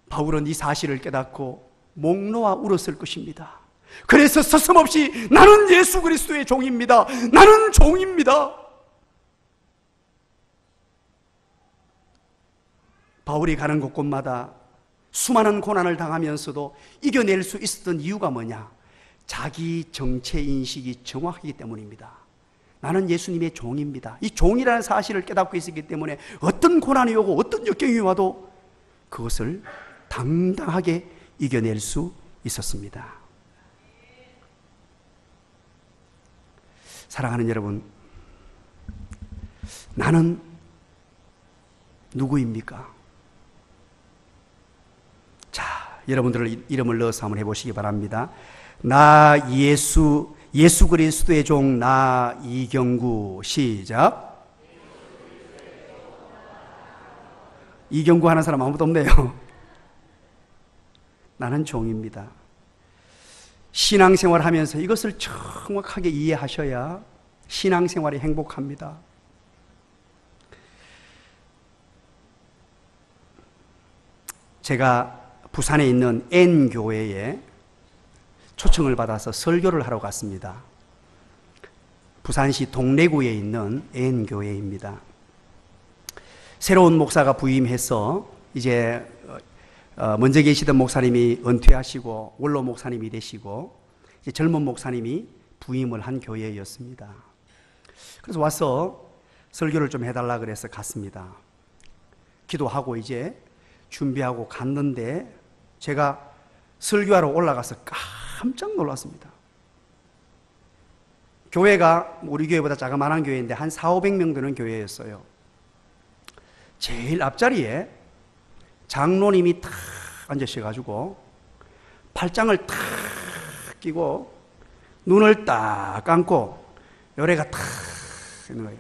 바울은 이 사실을 깨닫고 목 놓아 울었을 것입니다. 그래서 서슴없이 나는 예수 그리스도의 종입니다. 나는 종입니다. 바울이 가는 곳곳마다 수많은 고난을 당하면서도 이겨낼 수 있었던 이유가 뭐냐? 자기 정체 인식이 정확하기 때문입니다. 나는 예수님의 종입니다. 이 종이라는 사실을 깨닫고 있었기 때문에 어떤 고난이 오고 어떤 역경이 와도 그것을 당당하게 이겨낼 수 있었습니다. 사랑하는 여러분, 나는 누구입니까? 자, 여러분들을 이름을 넣어서 한번 해보시기 바랍니다. 나 예수 그리스도의 종 나 이경구. 시작. 이경구 하는 사람 아무도 없네요. 나는 종입니다. 신앙생활 하면서 이것을 정확하게 이해하셔야 신앙생활이 행복합니다. 제가 부산에 있는 N교회에 초청을 받아서 설교를 하러 갔습니다. 부산시 동래구에 있는 N교회입니다. 새로운 목사가 부임해서 이제 먼저 계시던 목사님이 은퇴하시고 원로 목사님이 되시고 이제 젊은 목사님이 부임을 한 교회였습니다. 그래서 와서 설교를 좀 해달라 그래서 갔습니다. 기도하고 이제 준비하고 갔는데 제가 설교하러 올라가서 깜짝 놀랐습니다. 교회가 우리 교회보다 자그마한 교회인데 한 400~500명 되는 교회였어요. 제일 앞자리에 장로님이 탁 앉으셔가지고 팔짱을 탁 끼고 눈을 딱 감고 요래가 탁 있는 거예요.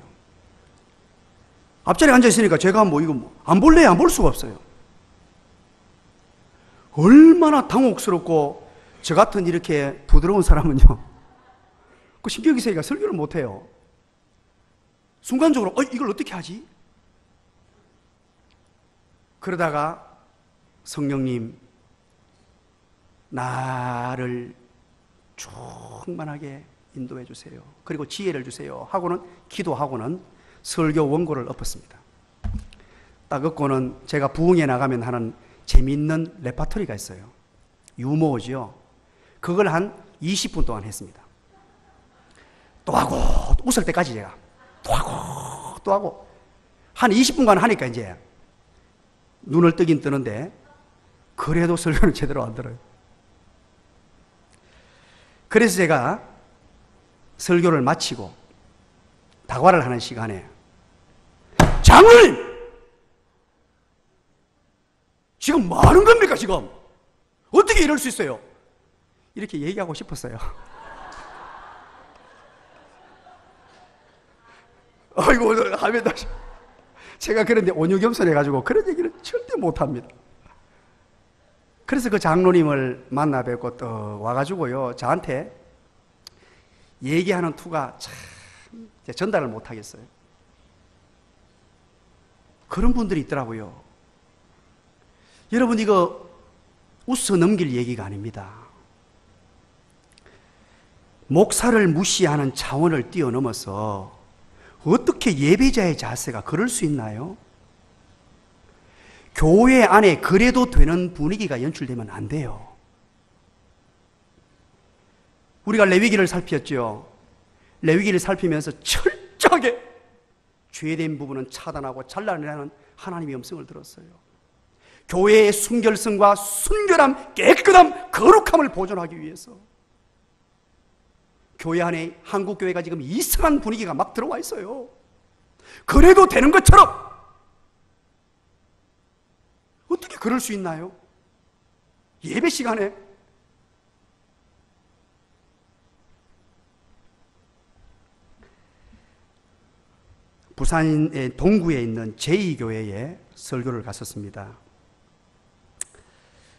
앞자리에 앉아있으니까 제가 이거 안 볼래? 안 볼 수가 없어요. 얼마나 당혹스럽고 저 같은 이렇게 부드러운 사람은요, 그 신경이 쓰이니까 설교를 못해요. 순간적으로 이걸 어떻게 하지? 그러다가 성령님 나를 충만하게 인도해 주세요. 그리고 지혜를 주세요. 하고는 기도하고는 설교 원고를 엎었습니다. 딱 엎고는 제가 부흥에 나가면 하는 재미있는 레파토리가 있어요. 유머죠. 그걸 한 20분 동안 했습니다. 또 하고 웃을 때까지 제가 또 하고 한 20분간 하니까 이제 눈을 뜨긴 뜨는데 그래도 설교는 제대로 안 들어요. 그래서 제가 설교를 마치고 다과를 하는 시간에 장로님! 지금 뭐 하는 겁니까 지금? 어떻게 이럴 수 있어요? 이렇게 얘기하고 싶었어요. 아이고 하면 다시 제가 그런데 온유겸손해가지고 그런 얘기를 절대 못합니다. 그래서 그 장로님을 만나 뵙고 또 와가지고요 저한테 얘기하는 투가 참 전달을 못하겠어요. 그런 분들이 있더라고요. 여러분 이거 웃어 넘길 얘기가 아닙니다. 목사를 무시하는 차원을 뛰어넘어서 어떻게 예배자의 자세가 그럴 수 있나요? 교회 안에 그래도 되는 분위기가 연출되면 안 돼요. 우리가 레위기를 살폈죠. 레위기를 살피면서 철저하게 죄된 부분은 차단하고 잘라내라는 하나님의 음성을 들었어요. 교회의 순결성과 순결함, 깨끗함, 거룩함을 보존하기 위해서 교회 안에 한국교회가 지금 이상한 분위기가 막 들어와 있어요. 그래도 되는 것처럼 어떻게 그럴 수 있나요? 예배 시간에 부산의 동구에 있는 제2교회에 설교를 갔었습니다.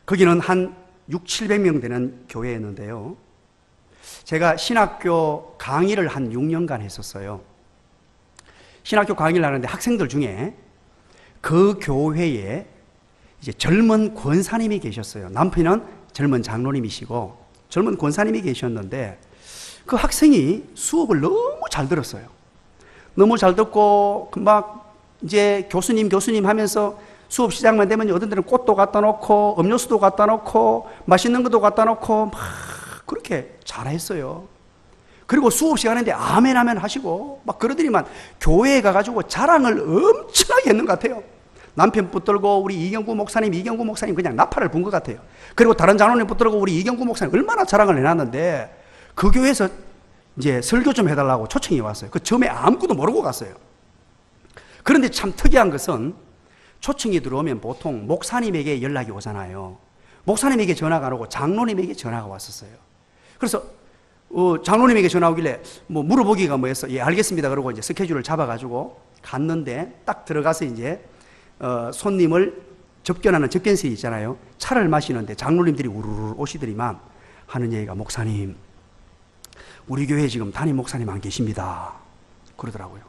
거기는 한 600~700명 되는 교회였는데요. 제가 신학교 강의를 한 6년간 했었어요. 신학교 강의를 하는데 학생들 중에 그 교회에 이제 젊은 권사님이 계셨어요. 남편은 젊은 장로님이시고 젊은 권사님이 계셨는데 그 학생이 수업을 너무 잘 들었어요. 너무 잘 듣고 막 이제 교수님 하면서 수업 시작만 되면 어떤 데는 꽃도 갖다 놓고 음료수도 갖다 놓고 맛있는 것도 갖다 놓고 막 그렇게 잘했어요. 그리고 수업 시간인데 아멘 하시고 막 그러더니만 교회에 가가지고 자랑을 엄청나게 했는 것 같아요. 남편 붙들고 우리 이경구 목사님 그냥 나팔을 분 것 같아요. 그리고 다른 장로님 붙들고 우리 이경구 목사님 얼마나 자랑을 해놨는데 그 교회에서 이제 설교 좀 해달라고 초청이 왔어요. 그 처음에 아무것도 모르고 갔어요. 그런데 참 특이한 것은 초청이 들어오면 보통 목사님에게 연락이 오잖아요. 목사님에게 전화가 안 오고 장로님에게 전화가 왔었어요. 그래서 장로님에게 전화 오길래 뭐 물어보기가 뭐였어? 예, 알겠습니다. 그러고 이제 스케줄을 잡아가지고 갔는데 딱 들어가서 이제 손님을 접견하는 접견실이 있잖아요. 차를 마시는데 장로님들이 우르르 오시더니만 하는 얘기가, 목사님, 우리 교회에 지금 담임 목사님 안 계십니다. 그러더라고요.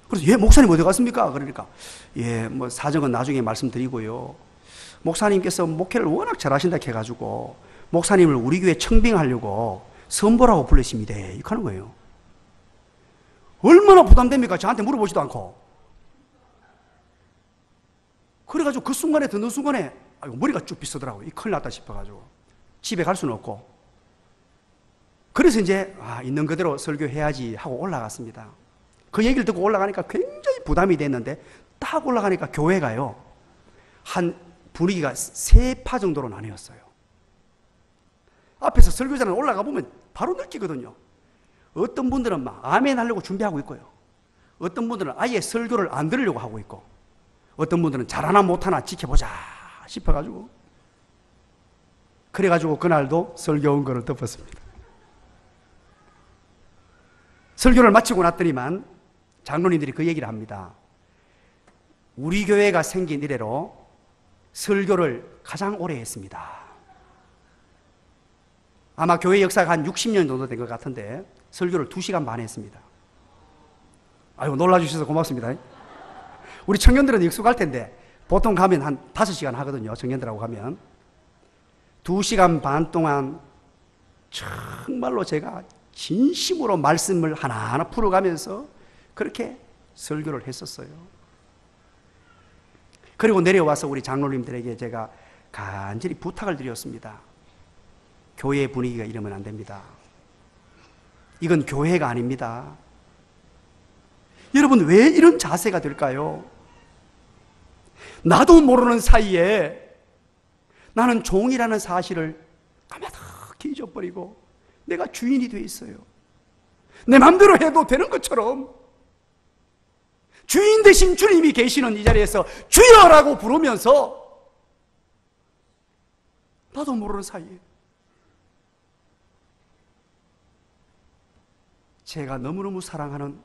그래서 예, 목사님 어디 갔습니까? 그러니까 예, 뭐 사정은 나중에 말씀드리고요. 목사님께서 목회를 워낙 잘하신다 해가지고 목사님을 우리 교회 청빙하려고 선보라고 불러십니다. 이렇게 하는 거예요. 얼마나 부담됩니까? 저한테 물어보지도 않고. 그래가지고 그 순간에, 듣는 순간에 아이고, 머리가 쭉 비서더라고요. 큰일 났다 싶어가지고 집에 갈 수는 없고. 그래서 이제 있는 그대로 설교해야지 하고 올라갔습니다. 그 얘기를 듣고 올라가니까 굉장히 부담이 됐는데, 딱 올라가니까 교회가요, 한 분위기가 3파 정도로 나뉘었어요. 앞에서 설교자는 올라가 보면 바로 느끼거든요. 어떤 분들은 막 아멘 하려고 준비하고 있고요. 어떤 분들은 아예 설교를 안 들으려고 하고 있고, 어떤 분들은 잘하나 못하나 지켜보자 싶어가지고, 그래가지고 그날도 설교 원고를 덮었습니다. 설교를 마치고 났더니만 장로님들이 그 얘기를 합니다. 우리 교회가 생긴 이래로 설교를 가장 오래 했습니다. 아마 교회 역사가 한 60년 정도 된 것 같은데 설교를 2시간 반 했습니다. 아이고, 놀라주셔서 고맙습니다. 우리 청년들은 익숙할 텐데 보통 가면 한 5시간 하거든요. 청년들하고 가면 2시간 반 동안 정말로 제가 진심으로 말씀을 하나하나 풀어가면서 그렇게 설교를 했었어요. 그리고 내려와서 우리 장로님들에게 제가 간절히 부탁을 드렸습니다. 교회 분위기가 이러면 안 됩니다. 이건 교회가 아닙니다. 여러분, 왜 이런 자세가 될까요? 나도 모르는 사이에 나는 종이라는 사실을 까마득히 잊어버리고 내가 주인이 돼 있어요. 내 마음대로 해도 되는 것처럼 주인 되신 주님이 계시는 이 자리에서 주여라고 부르면서 나도 모르는 사이에 제가 너무너무 사랑하는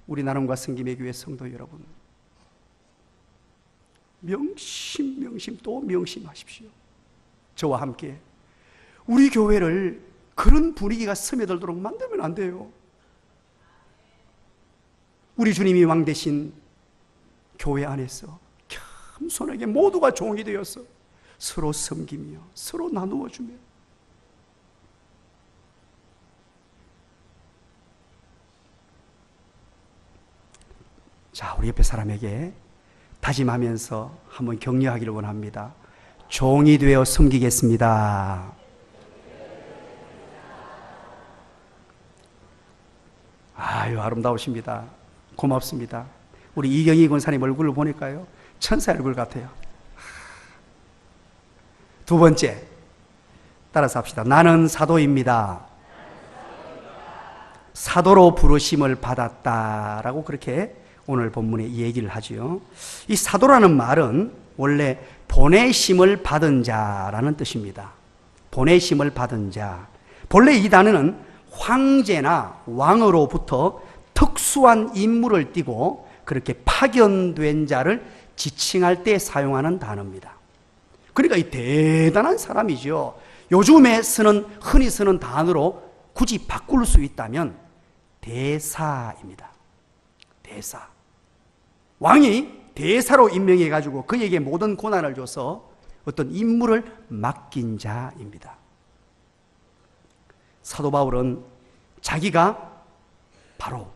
우리 나눔과 섬김의 교회 성도 여러분, 명심 또 명심하십시오. 저와 함께 우리 교회를 그런 분위기가 스며들도록 만들면 안 돼요. 우리 주님이 왕 되신 교회 안에서 겸손하게 모두가 종이 되어서 서로 섬기며 서로 나누어 주며, 자, 우리 옆에 사람에게 다짐하면서 한번 격려하기를 원합니다. 종이 되어 섬기겠습니다. 아유, 아름다우십니다. 고맙습니다. 우리 이경희 권사님 얼굴을 보니까요, 천사 얼굴 같아요. 2번째, 따라서 합시다. 나는 사도입니다. 사도로 부르심을 받았다라고 그렇게 오늘 본문에 얘기를 하죠. 이 사도라는 말은 원래 보내심을 받은 자라는 뜻입니다. 보내심을 받은 자. 본래 이 단어는 황제나 왕으로부터 특수한 임무를 띠고 그렇게 파견된 자를 지칭할 때 사용하는 단어입니다. 그러니까 이 대단한 사람이죠. 요즘에 흔히 쓰는 단어로 굳이 바꿀 수 있다면 대사입니다. 대사. 왕이 대사로 임명해가지고 그에게 모든 권한을 줘서 어떤 임무를 맡긴 자입니다. 사도 바울은 자기가 바로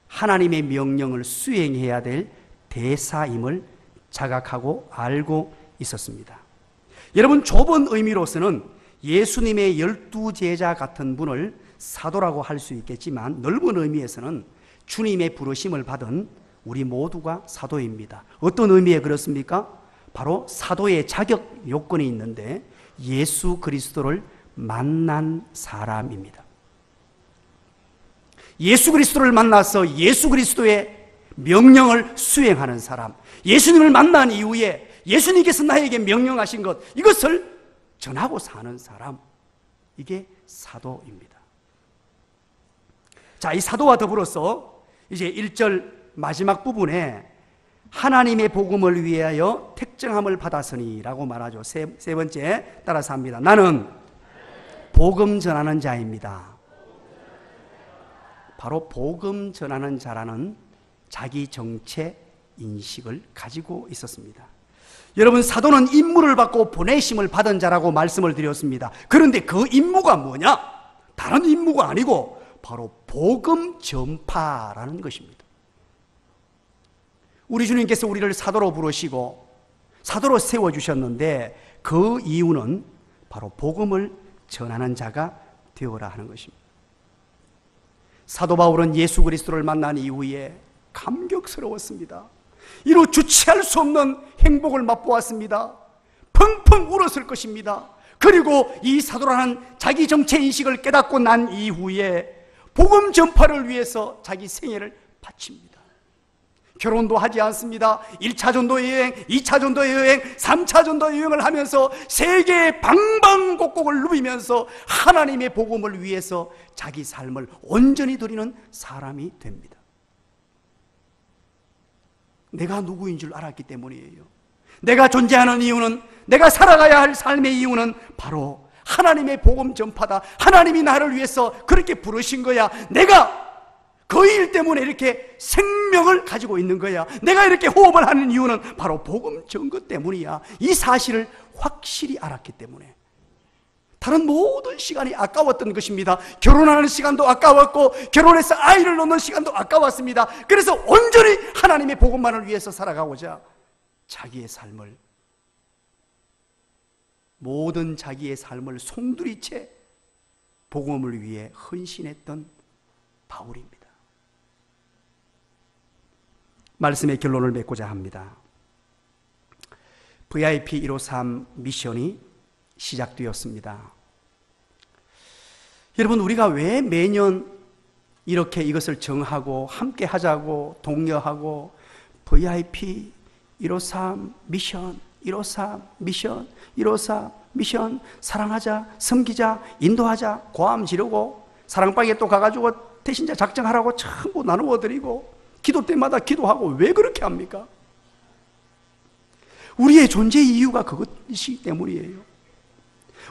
하나님의 명령을 수행해야 될 대사임을 자각하고 알고 있었습니다. 여러분, 좁은 의미로서는 예수님의 12제자 같은 분을 사도라고 할 수 있겠지만, 넓은 의미에서는 주님의 부르심을 받은 우리 모두가 사도입니다. 어떤 의미에 그렇습니까? 바로 사도의 자격 요건이 있는데 예수 그리스도를 만난 사람입니다. 예수 그리스도를 만나서 예수 그리스도의 명령을 수행하는 사람, 예수님을 만난 이후에 예수님께서 나에게 명령하신 것, 이것을 전하고 사는 사람, 이게 사도입니다. 자, 이 사도와 더불어서 이제 1절 마지막 부분에 하나님의 복음을 위하여 택정함을 받았으니 라고 말하죠. 세 번째, 따라서 합니다. 나는 복음 전하는 자입니다. 바로 복음 전하는 자라는 자기 정체 인식을 가지고 있었습니다. 여러분, 사도는 임무를 받고 보내심을 받은 자라고 말씀을 드렸습니다. 그런데 그 임무가 뭐냐? 다른 임무가 아니고 바로 복음 전파라는 것입니다. 우리 주님께서 우리를 사도로 부르시고 사도로 세워주셨는데 그 이유는 바로 복음을 전하는 자가 되어라 하는 것입니다. 사도 바울은 예수 그리스도를 만난 이후에 감격스러웠습니다. 이루 주체할 수 없는 행복을 맛보았습니다. 펑펑 울었을 것입니다. 그리고 이 사도라는 자기 정체 인식을 깨닫고 난 이후에 복음 전파를 위해서 자기 생애를 바칩니다. 결혼도 하지 않습니다. 1차 전도 여행, 2차 전도 여행, 3차 전도 여행을 하면서 세계의 방방곡곡을 누비면서 하나님의 복음을 위해서 자기 삶을 온전히 드리는 사람이 됩니다. 내가 누구인 줄 알았기 때문이에요. 내가 존재하는 이유는, 내가 살아가야 할 삶의 이유는 바로 하나님의 복음 전파다. 하나님이 나를 위해서 그렇게 부르신 거야. 내가 그 일 때문에 이렇게 생명을 가지고 있는 거야. 내가 이렇게 호흡을 하는 이유는 바로 복음 전거 때문이야. 이 사실을 확실히 알았기 때문에 다른 모든 시간이 아까웠던 것입니다. 결혼하는 시간도 아까웠고 결혼해서 아이를 낳는 시간도 아까웠습니다. 그래서 온전히 하나님의 복음만을 위해서 살아가고자 자기의 삶을, 모든 자기의 삶을 송두리째 복음을 위해 헌신했던 바울입니다. 말씀의 결론을 맺고자 합니다. VIP 153 미션이 시작되었습니다. 여러분, 우리가 왜 매년 이렇게 이것을 정하고 함께 하자고 독려하고 VIP 153 미션, 153 미션, 153 미션, 사랑하자, 섬기자, 인도하자, 고함 지르고 사랑방에 또 가가지고 대신자 작정하라고 전부 나누어 드리고 기도 때마다 기도하고 왜 그렇게 합니까? 우리의 존재 이유가 그것이기 때문이에요.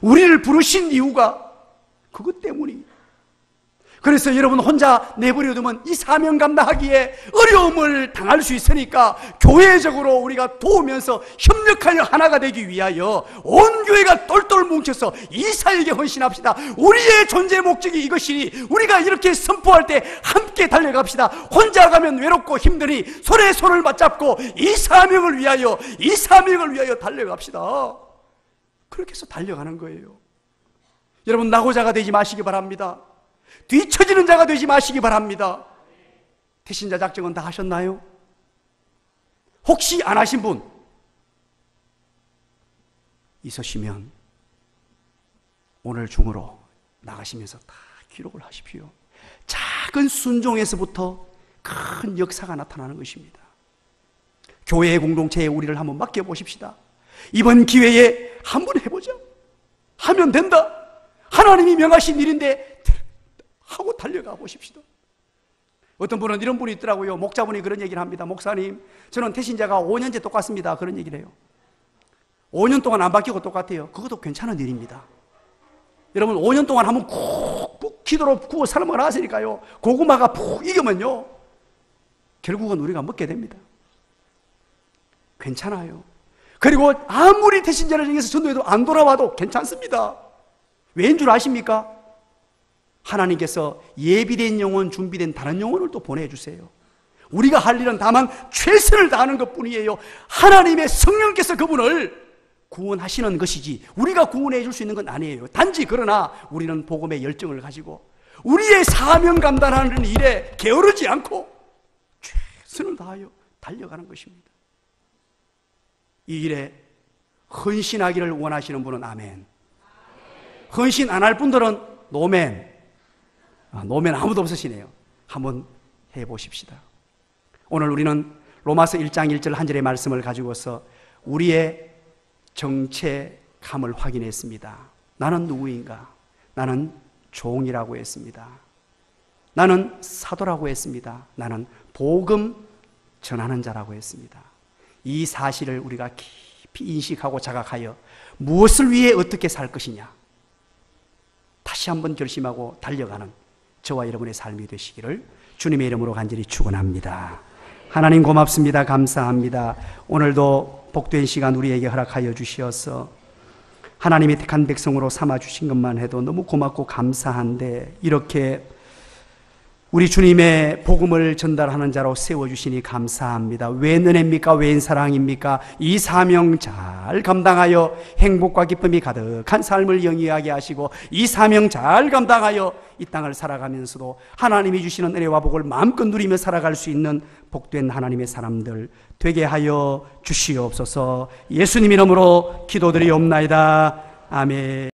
우리를 부르신 이유가 그것 때문이에요. 그래서 여러분, 혼자 내버려두면 이 사명 감당하기에 어려움을 당할 수 있으니까 교회적으로 우리가 도우면서 협력하여 하나가 되기 위하여 온 교회가 똘똘 뭉쳐서 이 사역에 헌신합시다. 우리의 존재 목적이 이것이니 우리가 이렇게 선포할 때 함께 달려갑시다. 혼자 가면 외롭고 힘드니 손에 손을 맞잡고 이 사명을 위하여 달려갑시다. 그렇게 해서 달려가는 거예요. 여러분, 낙오자가 되지 마시기 바랍니다. 뒤처지는 자가 되지 마시기 바랍니다. 태신자 작정은 다 하셨나요? 혹시 안 하신 분 있으시면 오늘 중으로 나가시면서 다 기록을 하십시오. 작은 순종에서부터 큰 역사가 나타나는 것입니다. 교회의 공동체에 우리를 한번 맡겨보십시다. 이번 기회에 한번 해보자. 하면 된다. 하나님이 명하신 일인데 하고 달려가 보십시다. 어떤 분은 이런 분이 있더라고요. 목자분이 그런 얘기를 합니다. 목사님, 저는 태신자가 5년째 똑같습니다. 그런 얘기를 해요. 5년 동안 안 바뀌고 똑같아요. 그것도 괜찮은 일입니다. 여러분, 5년 동안 한번 푹 기도로 구워 삶아 나왔으니까요, 고구마가 푹 익으면요 결국은 우리가 먹게 됩니다. 괜찮아요. 그리고 아무리 태신자를 정해서 전도해도 안 돌아와도 괜찮습니다. 왜인 줄 아십니까? 하나님께서 예비된 영혼, 준비된 다른 영혼을 또 보내주세요. 우리가 할 일은 다만 최선을 다하는 것뿐이에요. 하나님의 성령께서 그분을 구원하시는 것이지 우리가 구원해 줄 수 있는 건 아니에요. 단지 그러나 우리는 복음의 열정을 가지고 우리의 사명 감당하는 일에 게으르지 않고 최선을 다하여 달려가는 것입니다. 이 일에 헌신하기를 원하시는 분은 아멘. 헌신 안 할 분들은 노멘. 노멘 아무도 없으시네요. 한번 해보십시다. 오늘 우리는 로마서 1장 1절 한 절의 말씀을 가지고서 우리의 정체감을 확인했습니다. 나는 누구인가? 나는 종이라고 했습니다. 나는 사도라고 했습니다. 나는 복음 전하는 자라고 했습니다. 이 사실을 우리가 깊이 인식하고 자각하여 무엇을 위해 어떻게 살 것이냐, 다시 한번 결심하고 달려가는 저와 여러분의 삶이 되시기를 주님의 이름으로 간절히 축원합니다. 하나님 고맙습니다. 감사합니다. 오늘도 복된 시간 우리에게 허락하여 주시어서 하나님이 택한 백성으로 삼아주신 것만 해도 너무 고맙고 감사한데 이렇게 우리 주님의 복음을 전달하는 자로 세워주시니 감사합니다. 웬 은혜입니까? 웬 사랑입니까? 이 사명 잘 감당하여 행복과 기쁨이 가득한 삶을 영위하게 하시고 이 사명 잘 감당하여 이 땅을 살아가면서도 하나님이 주시는 은혜와 복을 마음껏 누리며 살아갈 수 있는 복된 하나님의 사람들 되게 하여 주시옵소서. 예수님 이름으로 기도드리옵나이다. 아멘.